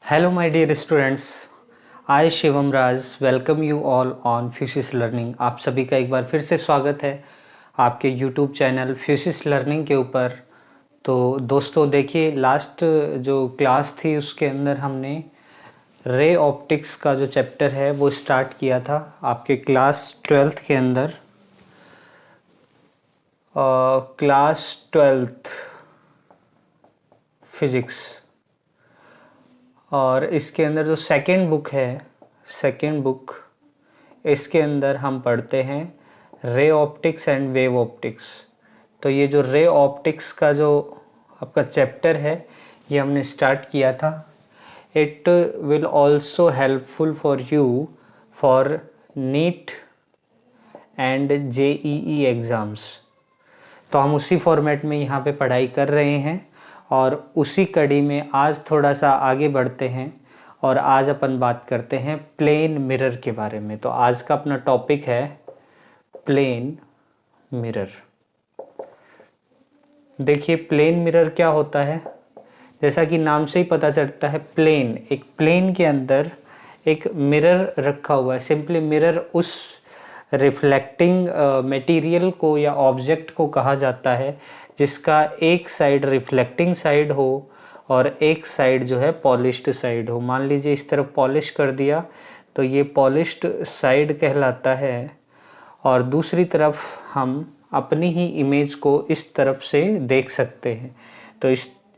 Hello, my dear students. I Shivam Raj welcome you all on फ्यूसिस learning. आप सभी का एक बार फिर से स्वागत है आपके यूट्यूब चैनल फ्यूसिस लर्निंग के ऊपर। तो दोस्तों देखिए, लास्ट जो क्लास थी उसके अंदर हमने रे ऑप्टिक्स का जो चैप्टर है वो स्टार्ट किया था आपके क्लास 12th के अंदर। क्लास 12th फिजिक्स, और इसके अंदर जो सेकंड बुक है, सेकंड बुक, इसके अंदर हम पढ़ते हैं ray optics and wave optics. तो ये जो रे ऑप्टिक्स का जो आपका चैप्टर है ये हमने स्टार्ट किया था। It will also helpful for you for neat and JEE exams. तो हम उसी फॉर्मेट में यहाँ पे पढ़ाई कर रहे हैं और उसी कड़ी में आज थोड़ा सा आगे बढ़ते हैं और आज अपन बात करते हैं प्लेन मिरर के बारे में। तो आज का अपना टॉपिक है प्लेन मिरर। देखिए, प्लेन मिरर क्या होता है, जैसा कि नाम से ही पता चलता है प्लेन, एक प्लेन के अंदर एक मिरर रखा हुआ है। सिंपली मिरर उस रिफ्लेक्टिंग मटेरियल को या ऑब्जेक्ट को कहा जाता है जिसका एक साइड रिफ्लेक्टिंग साइड हो और एक साइड जो है पॉलिश्ड साइड हो। मान लीजिए इस तरफ पॉलिश कर दिया तो ये पॉलिश्ड साइड कहलाता है, और दूसरी तरफ हम अपनी ही इमेज को इस तरफ से देख सकते हैं। तो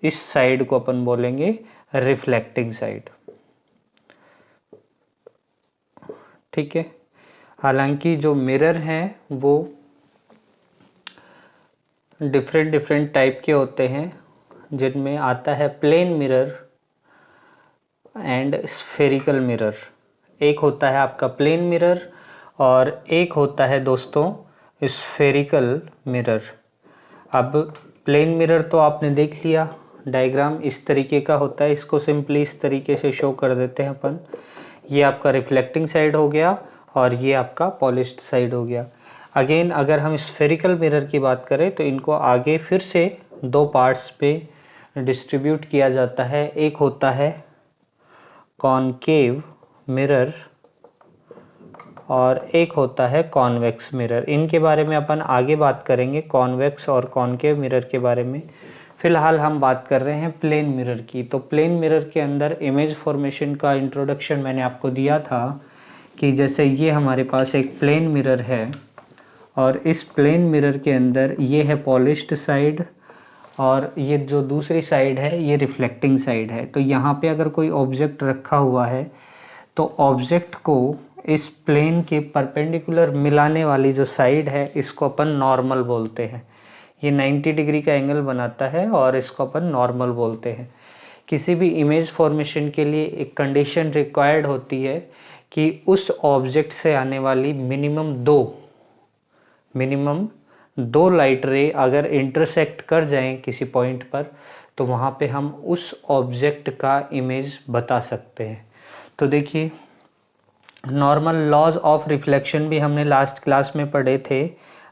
इस साइड को अपन बोलेंगे रिफ्लेक्टिंग साइड। ठीक है। हालांकि जो मिरर हैं वो डिफरेंट टाइप के होते हैं, जिनमें आता है plane mirror and spherical mirror. एक होता है आपका प्लेन मिरर और एक होता है दोस्तों स्फेरिकल मिरर। अब प्लेन मिरर तो आपने देख लिया, डायग्राम इस तरीके का होता है। इसको सिंपली इस तरीके से शो कर देते हैं अपन। ये आपका रिफ्लेक्टिंग साइड हो गया और ये आपका पॉलिश्ड साइड हो गया। अगेन अगर हम स्फेरिकल मिरर की बात करें तो इनको आगे फिर से दो पार्ट्स पे डिस्ट्रीब्यूट किया जाता है। एक होता है कॉनकेव मिरर और एक होता है कॉन्वेक्स मिरर। इनके बारे में अपन आगे बात करेंगे, कॉन्वेक्स और कॉनकेव मिरर के बारे में। फिलहाल हम बात कर रहे हैं प्लेन मिरर की। तो प्लेन मिरर के अंदर इमेज फॉर्मेशन का इंट्रोडक्शन मैंने आपको दिया था कि जैसे ये हमारे पास एक प्लेन मिरर है और इस प्लेन मिरर के अंदर ये है पॉलिश्ड साइड और ये जो दूसरी साइड है ये रिफ्लेक्टिंग साइड है। तो यहाँ पे अगर कोई ऑब्जेक्ट रखा हुआ है तो ऑब्जेक्ट को इस प्लेन के परपेंडिकुलर मिलाने वाली जो साइड है इसको अपन नॉर्मल बोलते हैं। ये 90 डिग्री का एंगल बनाता है और इसको अपन नॉर्मल बोलते हैं। किसी भी इमेज फॉर्मेशन के लिए एक कंडीशन रिक्वायर्ड होती है कि उस ऑब्जेक्ट से आने वाली मिनिमम दो लाइट रे अगर इंटरसेक्ट कर जाएं किसी पॉइंट पर तो वहाँ पे हम उस ऑब्जेक्ट का इमेज बता सकते हैं। तो देखिए, नॉर्मल लॉज ऑफ रिफ्लेक्शन भी हमने लास्ट क्लास में पढ़े थे।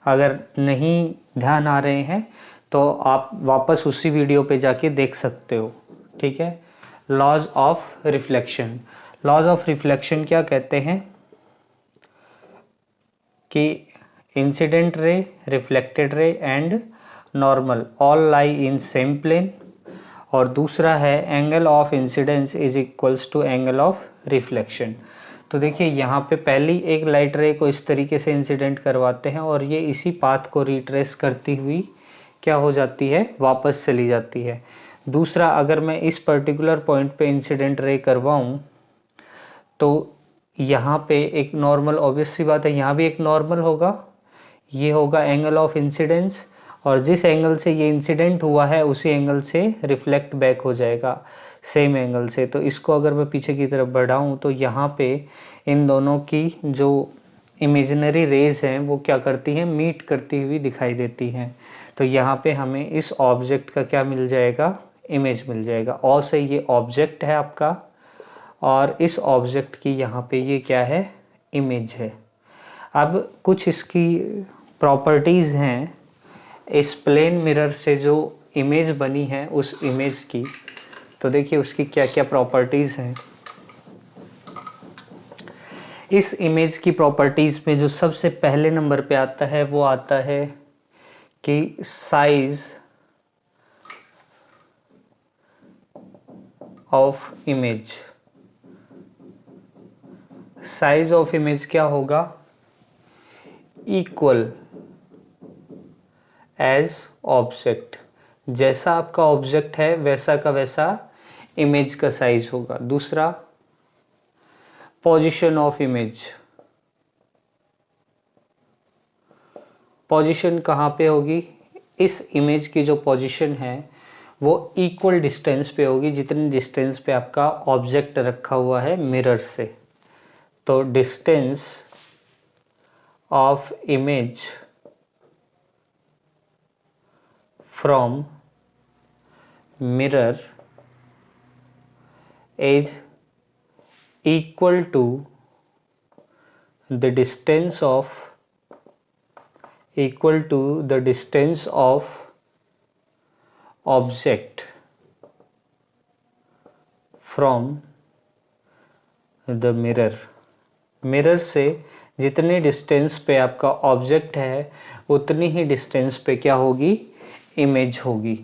अगर नहीं ध्यान आ रहे हैं तो आप वापस उसी वीडियो पे जाके देख सकते हो। ठीक है। Laws of reflection, laws of reflection क्या कहते हैं कि incident ray, reflected ray and normal all lie in same plane, और दूसरा है angle of incidence is equals to angle of reflection. तो देखिए, यहाँ पे पहली एक लाइट रे को इस तरीके से इंसिडेंट करवाते हैं और ये इसी पाथ को रिट्रेस करती हुई क्या हो जाती है, वापस चली जाती है। दूसरा, अगर मैं इस पर्टिकुलर पॉइंट पे इंसिडेंट रे करवाऊँ तो यहाँ पे एक नॉर्मल, ऑब्वियस सी बात है यहाँ भी एक नॉर्मल होगा, ये होगा एंगल ऑफ इंसिडेंस, और जिस एंगल से ये इंसिडेंट हुआ है उसी एंगल से रिफ्लेक्ट बैक हो जाएगा सेम एंगल से। तो इसको अगर मैं पीछे की तरफ बढ़ाऊं तो यहाँ पे इन दोनों की जो इमेजिनरी रेज हैं वो क्या करती हैं, मीट करती हुई दिखाई देती हैं। तो यहाँ पे हमें इस ऑब्जेक्ट का क्या मिल जाएगा, इमेज मिल जाएगा। और से ये ऑब्जेक्ट है आपका और इस ऑब्जेक्ट की यहाँ पे ये क्या है, इमेज है। अब कुछ इसकी प्रॉपर्टीज़ हैं इस प्लेन मिरर से जो इमेज बनी है उस इमेज की। तो देखिए उसकी क्या क्या प्रॉपर्टीज़ हैं। इस इमेज की प्रॉपर्टीज़ में जो सबसे पहले नंबर पे आता है वो आता है कि size of image. Size of image क्या होगा? Equal as object. जैसा आपका ऑब्जेक्ट है वैसा का वैसा इमेज का साइज होगा। दूसरा, पोजीशन ऑफ इमेज। पोजीशन कहाँ पे होगी? इस इमेज की जो पोजीशन है वो इक्वल डिस्टेंस पे होगी जितनी डिस्टेंस पे आपका ऑब्जेक्ट रखा हुआ है मिरर से। तो distance of image from mirror is equal to the distance of object from the mirror। Mirror से जितने डिस्टेंस पे आपका ऑब्जेक्ट है उतनी ही डिस्टेंस पे क्या होगी? इमेज होगी।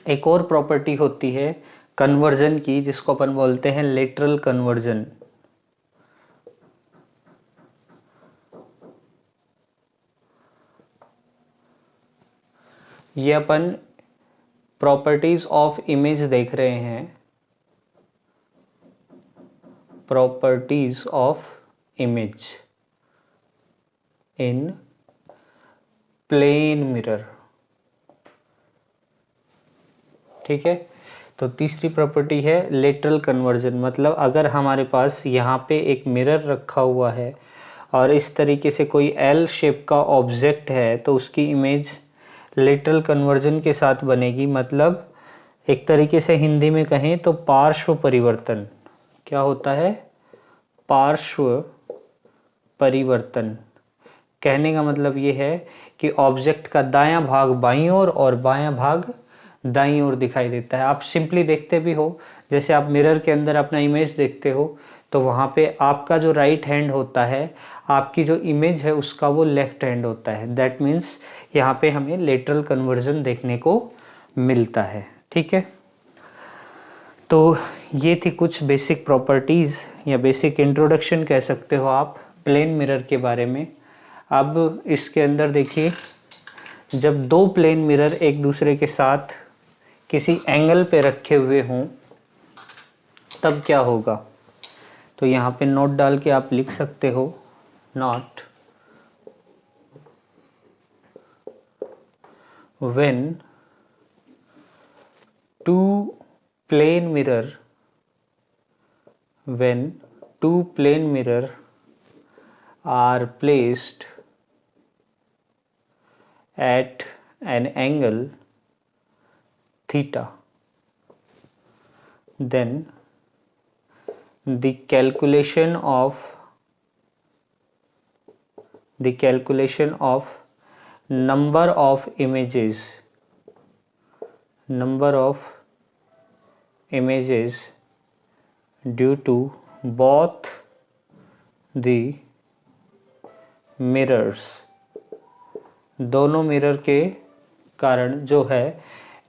एक और प्रॉपर्टी होती है कन्वर्जन की, जिसको अपन बोलते हैं लेटरल कन्वर्जन। ये अपन प्रॉपर्टीज ऑफ इमेज देख रहे हैं। Properties of image in plane mirror. ठीक है, तो तीसरी प्रॉपर्टी है लेटरल कन्वर्जन। मतलब अगर हमारे पास यहाँ पे एक मिरर रखा हुआ है और इस तरीके से कोई एल शेप का ऑब्जेक्ट है तो उसकी इमेज लेटरल कन्वर्जन के साथ बनेगी। मतलब एक तरीके से हिंदी में कहें तो पार्श्व परिवर्तन। क्या होता है? पार्श्व परिवर्तन। कहने का मतलब ये है कि ऑब्जेक्ट का दायां भाग बाईं ओर और बायां भाग दाईं ओर दिखाई देता है। आप सिंपली देखते भी हो, जैसे आप मिरर के अंदर अपना इमेज देखते हो तो वहाँ पे आपका जो राइट हैंड होता है, आपकी जो इमेज है उसका वो लेफ्ट हैंड होता है। दैट मीन्स यहाँ पे हमें लेटरल कन्वर्जन देखने को मिलता है। ठीक है, तो ये थी कुछ बेसिक प्रॉपर्टीज़ या बेसिक इंट्रोडक्शन कह सकते हो आप प्लेन मिरर के बारे में। अब इसके अंदर देखिए, जब दो प्लेन मिरर एक दूसरे के साथ किसी एंगल पे रखे हुए हों तब क्या होगा? तो यहाँ पे नोट डाल के आप लिख सकते हो, note when two plane mirror are placed at an angle theta, then the calculation of number of images due to both the mirrors, दोनों मिरर के कारण जो है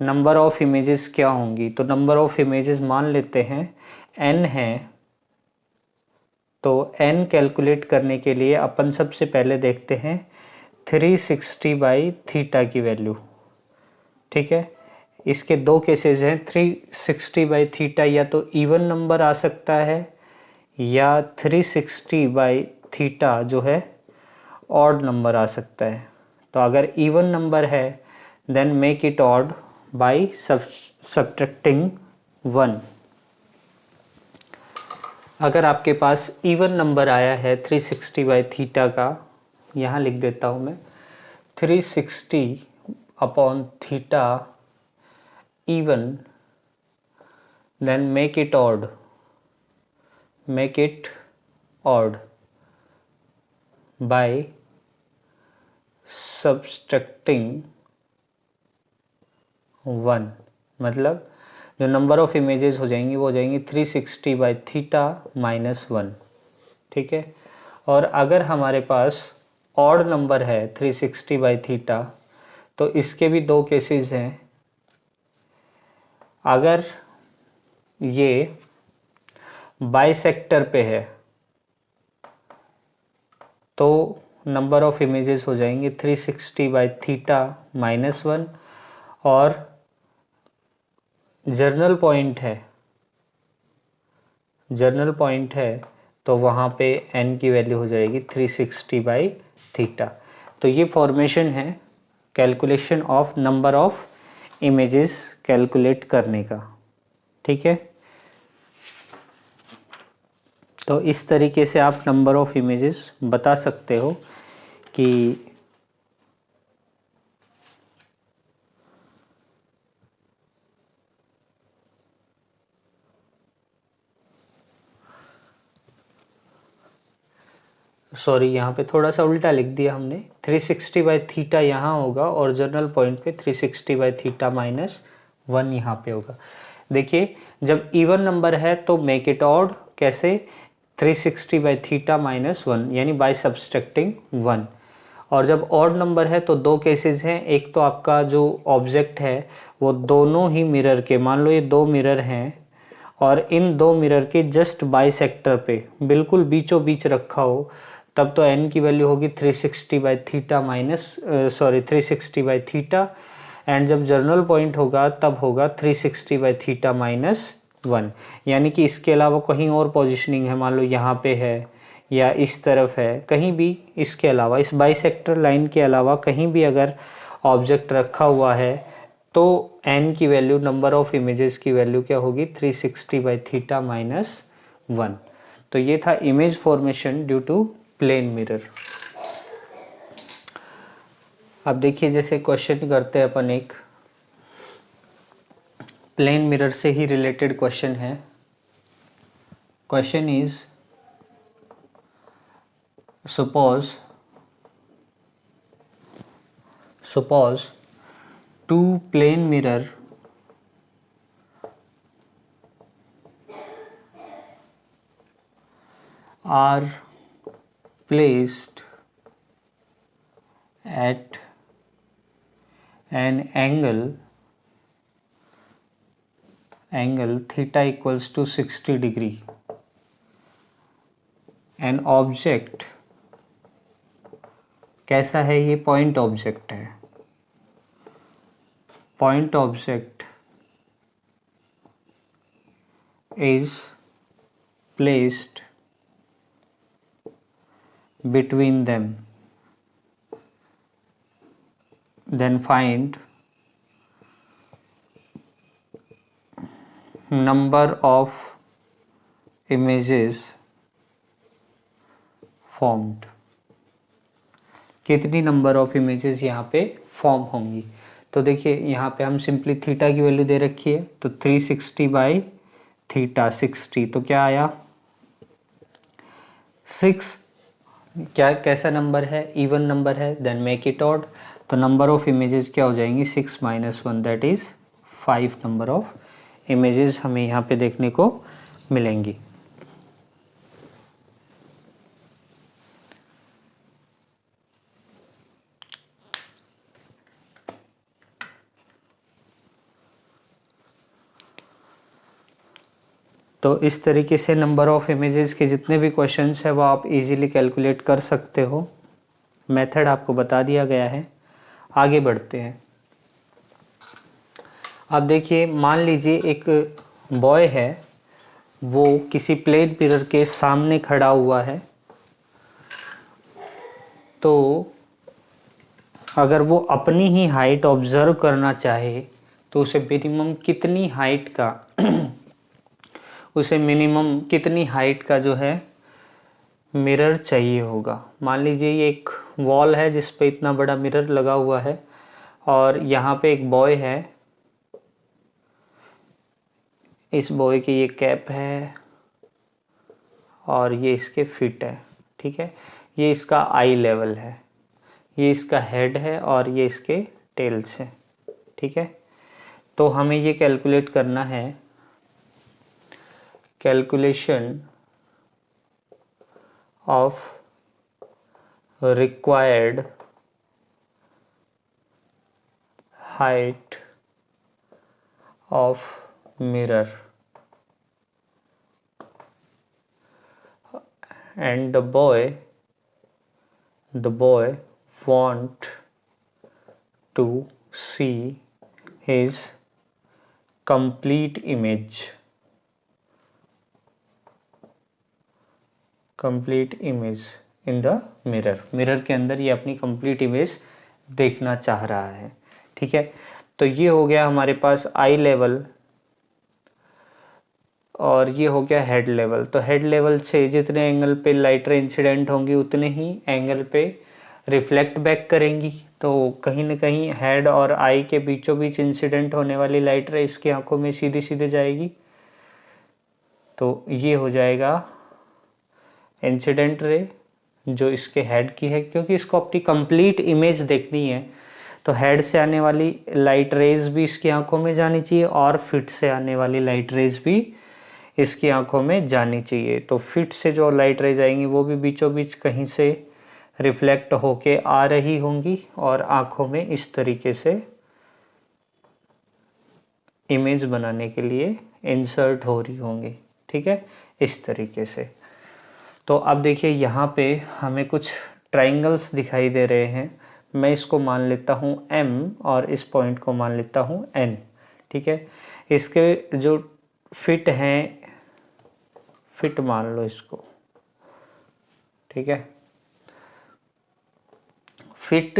नंबर ऑफ इमेजेस क्या होंगी। तो नंबर ऑफ इमेजेस मान लेते हैं n है, तो n कैलकुलेट करने के लिए अपन सबसे पहले देखते हैं 360 बाई थीटा की वैल्यू। ठीक है, इसके दो केसेस हैं। 360 बाई थीटा या तो इवन नंबर आ सकता है या 360 बाई थीटा जो है ऑड नंबर आ सकता है। तो अगर इवन नंबर है then make it odd by subtracting 1। अगर आपके पास इवन नंबर आया है 360 बाई थीटा का, यहाँ लिख देता हूँ मैं 360 upon theta even, then make it odd by subtracting 1। मतलब जो नंबर ऑफ इमेजेस हो जाएंगी वो हो जाएंगी 360/θ-1, ठीक है। और अगर हमारे पास ऑड नंबर है 360/θ, तो इसके भी दो केसेस हैं। अगर ये बाइसेक्टर पे है तो नंबर ऑफ इमेजेस हो जाएंगे 360/θ-1, और जर्नल पॉइंट है तो वहाँ पे n की वैल्यू हो जाएगी 360/θ। तो ये फॉर्मेशन है calculation of number of images calculate करने का, ठीक है। तो इस तरीके से आप नंबर ऑफ इमेजेस बता सकते हो कि सॉरी यहाँ पे थोड़ा सा उल्टा लिख दिया हमने, 360/θ यहाँ होगा और जर्नल पॉइंट पे 360/θ-1 यहाँ पे होगा। देखिए जब इवन नंबर है तो मेक इट ऑड, कैसे, 360/θ-1 यानी बाय सब्सट्रैक्टिंग 1। और जब ऑड नंबर है तो दो केसेस हैं, एक तो आपका जो ऑब्जेक्ट है वो दोनों ही मिरर के, मान लो ये दो मिरर हैं और इन दो मिरर के जस्ट बाइसेक्टर पे बिल्कुल बीचों बीच रखा हो, तब तो n की वैल्यू होगी 360/θ, एंड जब जर्नल पॉइंट होगा तब होगा 360/θ-1। यानी कि इसके अलावा कहीं और पोजीशनिंग है, मान लो यहाँ पे है या इस तरफ है, कहीं भी इसके अलावा, इस बाइसेक्टर लाइन के अलावा कहीं भी अगर ऑब्जेक्ट रखा हुआ है तो n की वैल्यू, नंबर ऑफ इमेजेस की वैल्यू क्या होगी, 360/θ-1। तो ये था image formation due to plane mirror. अब देखिए जैसे क्वेश्चन करते हैं अपन, एक प्लेन मिरर से ही रिलेटेड क्वेश्चन है। Question is suppose two plane mirror are placed at an angle theta equals to 60 degree. An object, कैसा है ये, पॉइंट ऑब्जेक्ट है, point object is placed between them, then find number of images formed। कितनी number of images यहाँ पे form होंगी। तो देखिए यहाँ पे हम सिंपली थीटा की वैल्यू दे रखी है, तो 360/θ 60, तो क्या आया 6। क्या कैसा नंबर है, इवन नंबर है, देन मेक इट ऑड, तो नंबर ऑफ इमेजेस क्या हो जाएंगी 6 - 1, that is 5 number of images हमें यहाँ पे देखने को मिलेंगी। तो इस तरीके से नंबर ऑफ इमेजेस के जितने भी क्वेश्चंस हैं वो आप इजीली कैलकुलेट कर सकते हो। मेथड आपको बता दिया गया है। आगे बढ़ते हैं। अब देखिए मान लीजिए एक बॉय है, वो किसी प्लेन मिरर के सामने खड़ा हुआ है, तो अगर वो अपनी ही हाइट ऑब्जर्व करना चाहे तो उसे मिनिमम कितनी हाइट का जो है मिरर चाहिए होगा। मान लीजिए ये एक वॉल है जिस पे इतना बड़ा मिरर लगा हुआ है और यहाँ पे एक बॉय है, इस बॉय की ये कैप है और ये इसके फीट है, ठीक है। ये इसका आई लेवल है, ये इसका हेड है और ये इसके टेल्स है, ठीक है। तो हमें ये कैलकुलेट करना है, calculation of required height of mirror and the boy want to see his complete image in the mirror के अंदर ये अपनी complete image देखना चाह रहा है। ठीक है, तो ये हो गया हमारे पास आई लेवल और ये हो गया हेड लेवल। तो हेड लेवल से जितने एंगल पे लाइट रे इंसिडेंट होंगी उतने ही एंगल पे रिफ्लेक्ट बैक करेंगी। तो कहीं ना कहीं हेड और आई के बीचों बीच इंसिडेंट होने वाली लाइट रे इसकी आंखों में सीधी सीधे जाएगी। तो ये हो जाएगा इंसिडेंट रे जो इसके हेड की है, क्योंकि इसको अपनी कंप्लीट इमेज देखनी है। तो हेड से आने वाली लाइट रेज भी इसकी आंखों में जानी चाहिए और फिट से आने वाली लाइट रेज भी इसकी आंखों में जानी चाहिए। तो फिट से जो लाइट रेज आएंगी वो भी बीचों बीच कहीं से रिफ्लेक्ट होके आ रही होंगी और आंखों में इस तरीके से इमेज बनाने के लिए इंसर्ट हो रही होंगी। ठीक है, इस तरीके से। तो अब देखिए यहाँ पे हमें कुछ ट्राइंगल्स दिखाई दे रहे हैं। मैं इसको मान लेता हूँ M और इस पॉइंट को मान लेता हूँ N। ठीक है, इसके जो फिट हैं, फिट मान लो इसको। ठीक है, फिट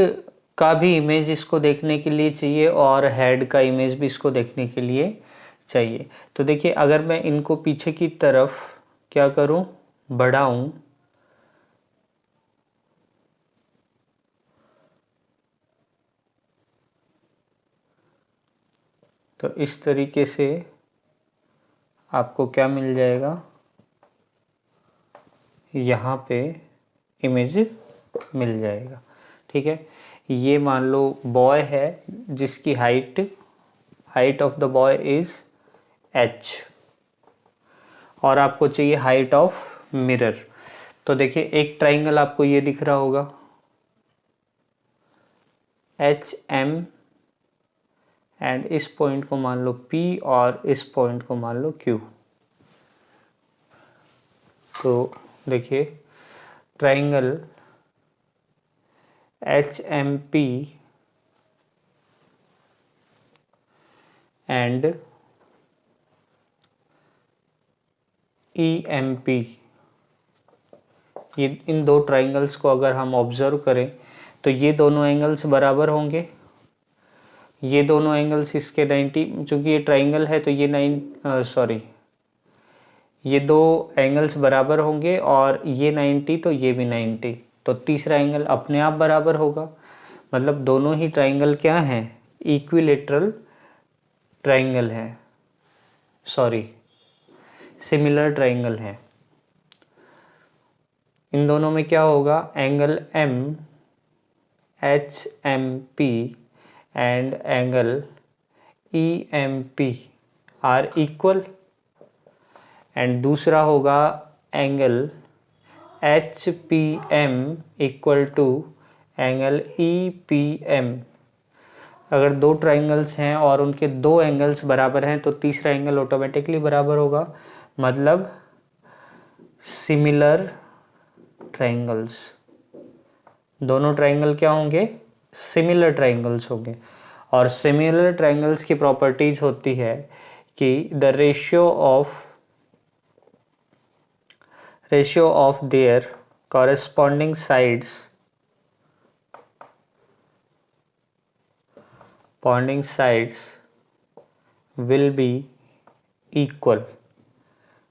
का भी इमेज इसको देखने के लिए चाहिए और हेड का इमेज भी इसको देखने के लिए चाहिए। तो देखिए अगर मैं इनको पीछे की तरफ क्या करूं, बढ़ाऊं, तो इस तरीके से आपको क्या मिल जाएगा, यहाँ पे इमेज मिल जाएगा। ठीक है, ये मान लो बॉय है जिसकी height of the boy is h और आपको चाहिए हाइट ऑफ मिरर। तो देखिए एक ट्राइंगल आपको ये दिख रहा होगा HM एंड इस पॉइंट को मान लो P और इस पॉइंट को मान लो Q। तो देखिए ट्राइंगल HMP एंड EMP, ये इन दो ट्राइंगल्स को अगर हम ऑब्जर्व करें तो ये दोनों एंगल्स बराबर होंगे। ये दोनों एंगल्स इसके 90, चूंकि ये ट्राइंगल है तो ये ये दो एंगल्स बराबर होंगे और ये 90 तो ये भी 90, तो तीसरा एंगल अपने आप बराबर होगा। मतलब दोनों ही ट्राइंगल क्या हैं, इक्विलेटरल ट्राइंगल है, सिमिलर ट्राइंगल है। इन दोनों में क्या होगा, angle M HMP and angle EMP are equal, and दूसरा होगा angle HPM equal to angle EPM। अगर दो ट्राइंगल्स हैं और उनके दो एंगल्स बराबर हैं तो तीसरा एंगल ऑटोमेटिकली बराबर होगा, मतलब सिमिलर ट्राइंगल्स। दोनों ट्राइंगल क्या होंगे, सिमिलर ट्राइंगल्स होंगे। और सिमिलर ट्राइंगल्स की प्रॉपर्टीज होती है कि the ratio of their corresponding sides will be equal।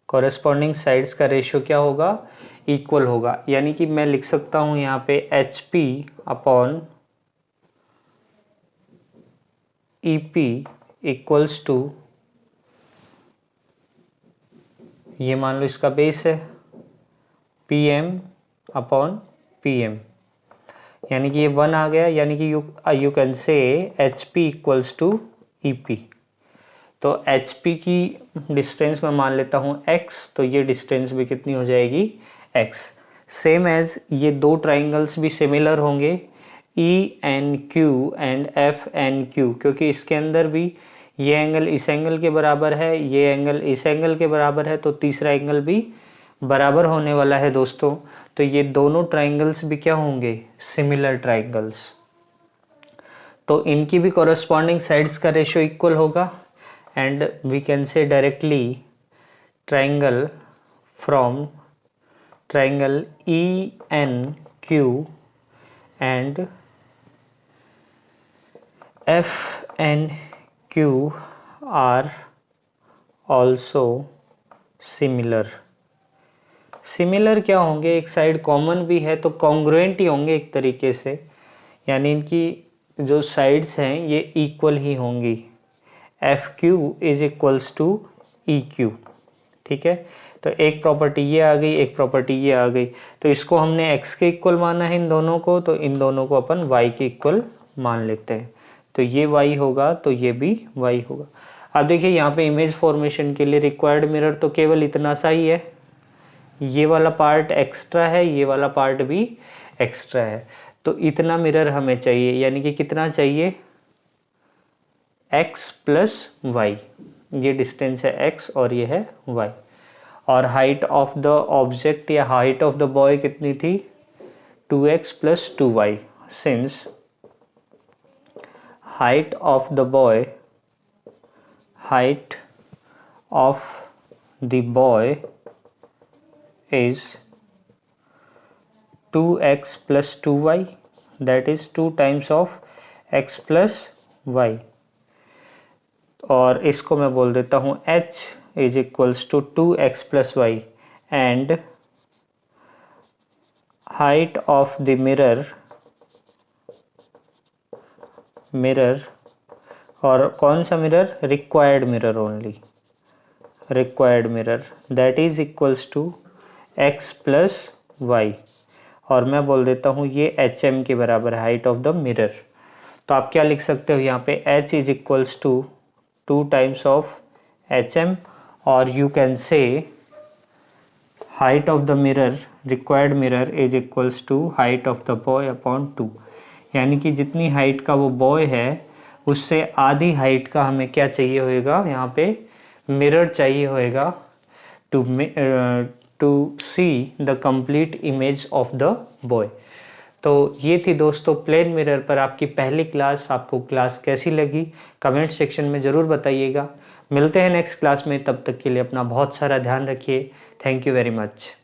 corresponding sides का रेशियो क्या होगा, इक्वल होगा। यानी कि मैं लिख सकता हूं यहाँ पे HP upon EP equals to, ये मान लो इसका बेस है, PM अपॉन PM, यानी कि ये 1 आ गया। यानी कि you can say HP equals to EP। तो HP की डिस्टेंस मैं मान लेता हूँ x, तो ये डिस्टेंस भी कितनी हो जाएगी x। सेम एज ये दो ट्राइंगल्स भी सिमिलर होंगे ENQ एंड FNQ, क्योंकि इसके अंदर भी ये एंगल इस एंगल के बराबर है, ये एंगल इस एंगल के बराबर है, तो तीसरा एंगल भी बराबर होने वाला है दोस्तों। तो ये दोनों ट्राइंगल्स भी क्या होंगे, सिमिलर ट्राइंगल्स। तो इनकी भी कॉरस्पॉन्डिंग साइड्स का रेशियो इक्वल होगा and we can say directly triangle from triangle ENQ and FNQ are also similar. Similar क्या होंगे, एक साइड कॉमन भी है तो कॉन्ग्रुएंट ही होंगे एक तरीके से, यानी इनकी जो साइड्स हैं ये इक्वल ही होंगी। FQ is equals to EQ, ठीक है। तो एक प्रॉपर्टी ये आ गई, एक प्रॉपर्टी ये आ गई, तो इसको हमने x के इक्वल माना है इन दोनों को, तो इन दोनों को अपन y के इक्वल मान लेते हैं। तो ये y होगा तो ये भी y होगा। अब देखिए यहाँ पे इमेज फॉर्मेशन के लिए रिक्वायर्ड मिरर तो केवल इतना सा ही है, ये वाला पार्ट एक्स्ट्रा है, ये वाला पार्ट भी एक्स्ट्रा है, तो इतना मिरर हमें चाहिए, यानी कि कितना चाहिए x प्लस वाई, ये डिस्टेंस है x और ये है y। और हाइट ऑफ द ऑब्जेक्ट या हाइट ऑफ द बॉय कितनी थी 2x plus 2y, since height of the boy is 2x plus 2y, that is 2 times of x plus y। और इसको मैं बोल देता हूँ h is equals to 2x plus y and height of the mirror और कौन सा mirror, required mirror only, required mirror that is equals to x plus y, और मैं बोल देता हूँ ये HM के बराबर है, हाइट ऑफ द मिरर। तो आप क्या लिख सकते हो यहाँ पे h is equals to 2 times of HM, और you can say height of the mirror, required mirror is equals to height of the boy upon 2, यानी कि जितनी हाइट का वो बॉय है उससे आधी हाइट का हमें क्या चाहिए होएगा, यहाँ पे मिरर चाहिए होएगा to see the complete image of the boy. तो ये थी दोस्तों प्लेन मिरर पर आपकी पहली क्लास। आपको क्लास कैसी लगी कमेंट सेक्शन में ज़रूर बताइएगा। मिलते हैं नेक्स्ट क्लास में, तब तक के लिए अपना बहुत सारा ध्यान रखिए। Thank you very much.